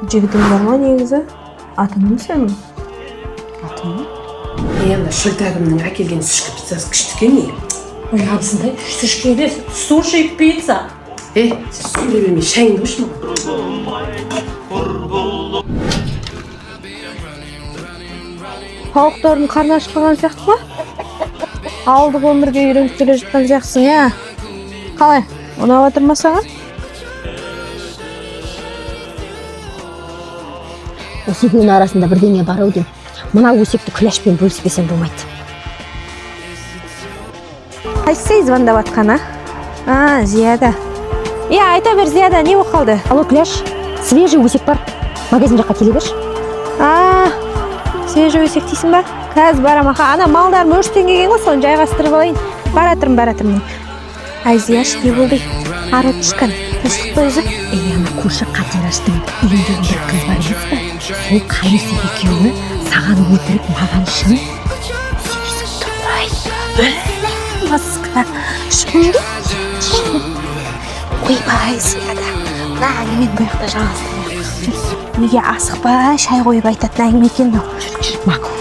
жігітің бар ма негізі? Атың кім сенің? Атың? Ана шөлтәгімнің әкелген сүшкі пиццасы күшті екен не? Ой, абысындай сүшкі емес, суши пицца. Сіз сөйлей бермей шайыңды қойшы ма? Тауықтардың қарны ашып қалған сияқты ма? Ауылдық өмірге үйреніп келе жатқан сияқтысың, иә? Қалай? Ұнап отыр ма саған? Осы екеуінің арасында бірдеңе бар ау деймін. Мына өсекті күләшпен бөліспесем болмайды. Қайсысы звондап атқан, а? Зияда. Айта бер, Зияда, не болып қалды? Алло, Күләш, свежий өсек бар. Магазин жаққа келе берші. Свежий өсек дейсің ба? Қазір барам, аха. Ана малдарым өрістен келген ғой, соны жайғастырып алайын. Баратырмын. Ай, Зияш, не болды? Ары түшкін. Түстік қой өзі? Ана көрші Қатираштың үйіндегі бір қыз бар емес пе? Сол қайнысы екеуі саған өтірік, маған шын. Басқа. Шын. Ойбай, Зияда. Мына әңгімен бұл жақта жалғастырайық. Неге асықпа, шай қойып айтатын әңгіме екен мынау. Мақұл.